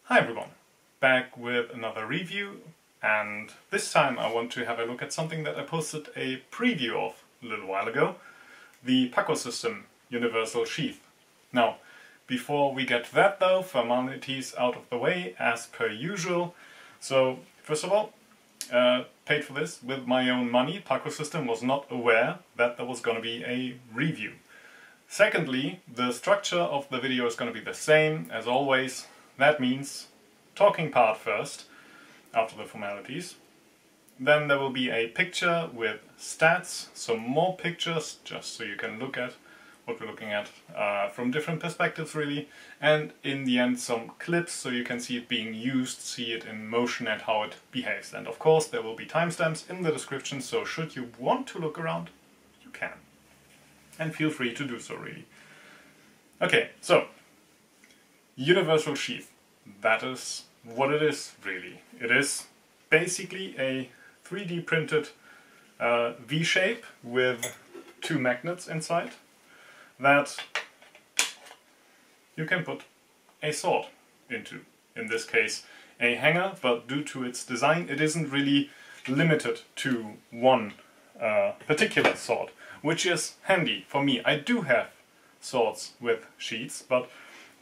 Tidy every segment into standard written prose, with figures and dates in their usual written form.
Hi everyone, back with another review, and this time I want to have a look at something that I posted a preview of a little while ago, the PACO system Universal Sheath. Now, before we get to that though, formalities out of the way as per usual. So, first of all, paid for this with my own money. PACO system was not aware that there was going to be a review. Secondly, the structure of the video is going to be the same as always. That means talking part first, after the formalities. Then there will be a picture with stats, some more pictures, just so you can look at what we're looking at from different perspectives really. And in the end some clips, so you can see it being used, see it in motion and how it behaves. And of course there will be timestamps in the description, so should you want to look around, you can. And feel free to do so really. Okay, so Universal Sheath. That is what it is, really. It is basically a 3D printed V-shape with two magnets inside that you can put a sword into. In this case, a hanger, but due to its design, it isn't really limited to one particular sword, which is handy for me. I do have swords with sheaths, but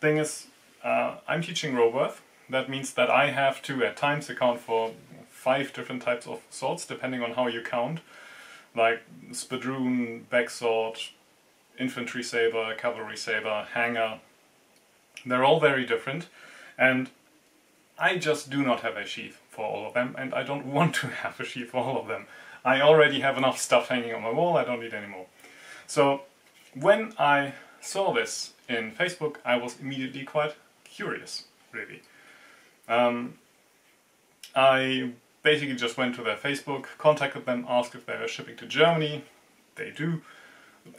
thing is, I'm teaching Roworth. That means that I have to at times account for 5 different types of swords, depending on how you count, like spadroon, backsword, infantry saber, cavalry saber, hanger. They're all very different, and I just do not have a sheath for all of them, and I don't want to have a sheath for all of them. I already have enough stuff hanging on my wall, I don't need any more. So when I saw this in Facebook, I was immediately quite curious, really. I basically just went to their Facebook, contacted them, asked if they were shipping to Germany. They do,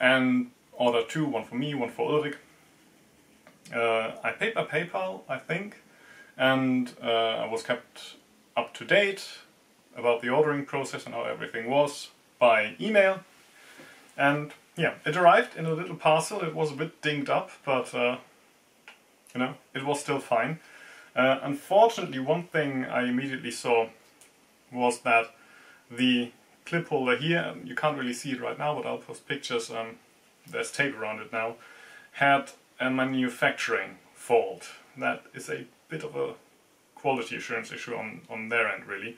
and ordered 2, one for me, one for Ulrich. I paid by PayPal, I think, and I was kept up to date about the ordering process and how everything was by email. And yeah, it arrived in a little parcel. It was a bit dinged up, but you know, it was still fine. Unfortunately, one thing I immediately saw was that the clip holder here, you can't really see it right now, but I'll post pictures, there's tape around it now, had a manufacturing fault. That is a bit of a quality assurance issue on their end, really.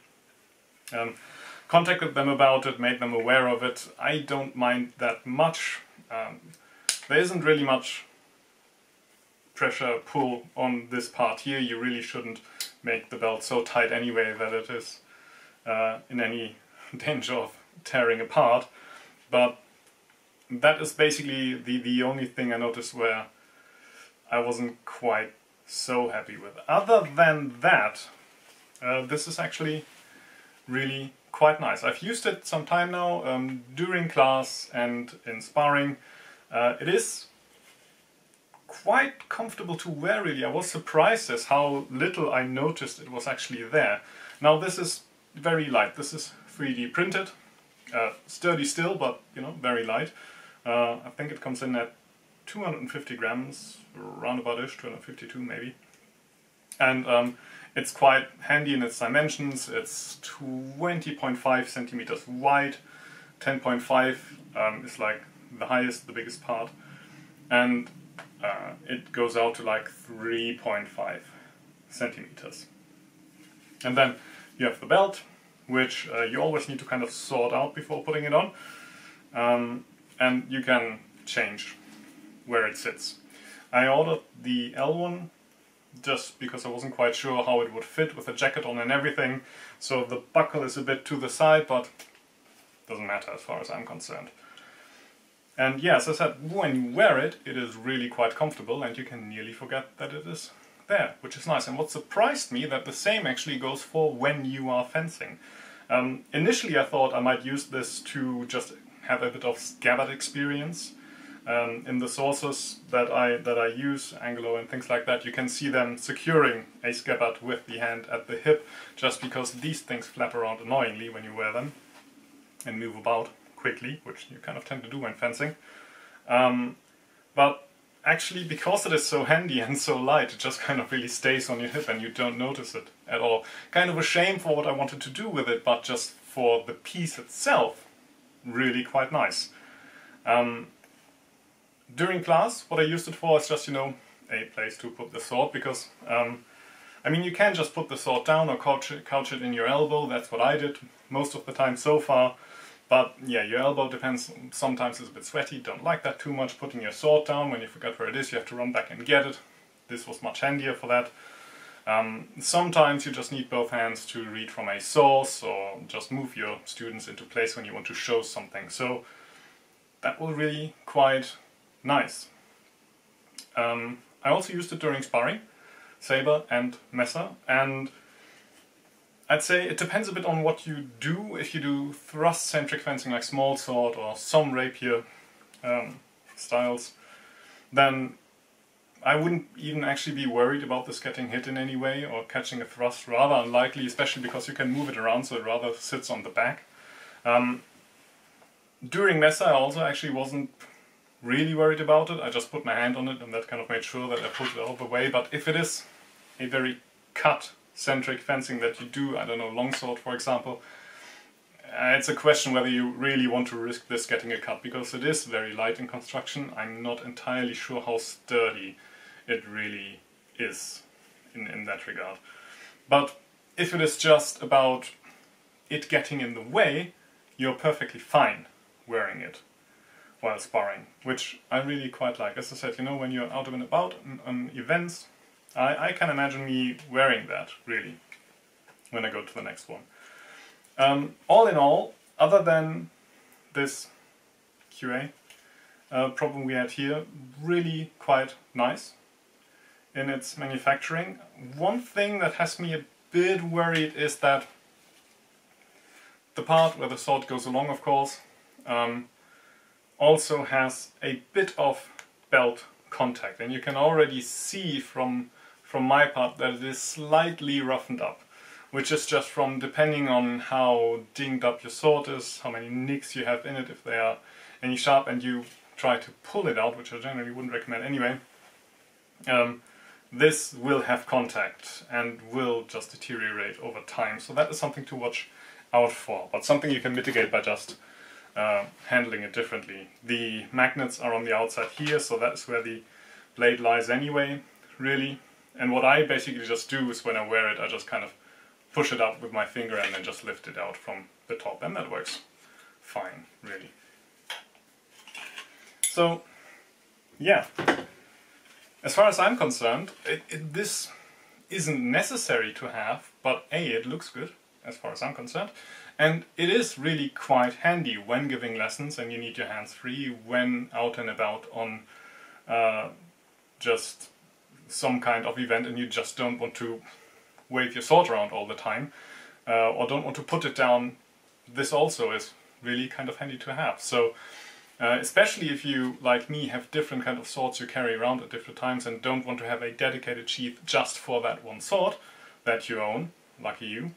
Contacted them about it, made them aware of it. I don't mind that much. There isn't really much pressure pull on this part here. You really shouldn't make the belt so tight anyway that it is in any danger of tearing apart. But that is basically the only thing I noticed where I wasn't quite so happy with. Other than that, this is actually really quite nice. I've used it some time now during class and in sparring. It is quite comfortable to wear, really. I was surprised as how little I noticed it was actually there. Now this is very light. This is 3D printed, sturdy still, but you know, very light. I think it comes in at 250 grams, roundabout-ish, 252 maybe. And it's quite handy in its dimensions. It's 20.5 centimeters wide, 10.5 is like the highest, the biggest part, and it goes out to like 3.5 centimeters. And then you have the belt, which you always need to kind of sort out before putting it on, and you can change where it sits. I ordered the L one just because I wasn't quite sure how it would fit with the jacket on and everything, so the buckle is a bit to the side, but doesn't matter as far as I'm concerned. And yeah, as I said, when you wear it, it is really quite comfortable and you can nearly forget that it is there, which is nice. And what surprised me, that the same actually goes for when you are fencing. Initially I thought I might use this to just have a bit of scabbard experience. In the sources that I use, Anglo and things like that, you can see them securing a scabbard with the hand at the hip, just because these things flap around annoyingly when you wear them and move about quickly, which you kind of tend to do when fencing. But actually, because it is so handy and so light, it just kind of really stays on your hip and you don't notice it at all. Kind of a shame for what I wanted to do with it, but just for the piece itself, really quite nice. During class, what I used it for is just, you know, a place to put the sword, because, I mean, you can just put the sword down or couch it in your elbow. That's what I did most of the time so far. But yeah, your elbow depends, sometimes it's a bit sweaty, don't like that too much. Putting your sword down, when you forget where it is, you have to run back and get it. This was much handier for that. Sometimes you just need both hands to read from a source, or just move your students into place when you want to show something. So that was really quite nice. I also used it during sparring, saber and messer, and I'd say it depends a bit on what you do. If you do thrust-centric fencing like small sword or some rapier styles, then I wouldn't even actually be worried about this getting hit in any way or catching a thrust. Rather unlikely, especially because you can move it around, so it rather sits on the back. During messer I also actually wasn't really worried about it. I just put my hand on it and that kind of made sure that I put it all the way. But if it is a very cut-centric fencing that you do, I don't know, longsword for example, it's a question whether you really want to risk this getting a cut, because it is very light in construction. I'm not entirely sure how sturdy it really is in that regard. But if it is just about it getting in the way, you're perfectly fine wearing it while sparring, which I really quite like. As I said, you know, when you're out and about on events, I can imagine me wearing that, really, when I go to the next one. All in all, other than this QA problem we had here, really quite nice in its manufacturing. One thing that has me a bit worried is that the part where the sword goes along, of course, also has a bit of belt contact, and you can already see from my part that it is slightly roughened up, which is just from, depending on how dinged up your sword is, how many nicks you have in it, if they are any sharp, and you try to pull it out, which I generally wouldn't recommend anyway. This will have contact and will just deteriorate over time, so that is something to watch out for, but something you can mitigate by just handling it differently. The magnets are on the outside here, so that's where the blade lies anyway, really. And what I basically just do is, when I wear it, I just kind of push it up with my finger and then just lift it out from the top, and that works fine, really. So, yeah. As far as I'm concerned, this isn't necessary to have, but A, it looks good, as far as I'm concerned, and it is really quite handy when giving lessons and you need your hands free, when out and about on just some kind of event and you just don't want to wave your sword around all the time, or don't want to put it down. This also is really kind of handy to have. So especially if you, like me, have different kind of swords you carry around at different times and don't want to have a dedicated sheath just for that one sword that you own, lucky you,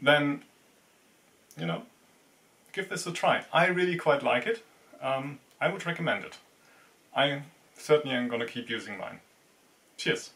then, you know, give this a try. I really quite like it. I would recommend it. I certainly am going to keep using mine. Cheers!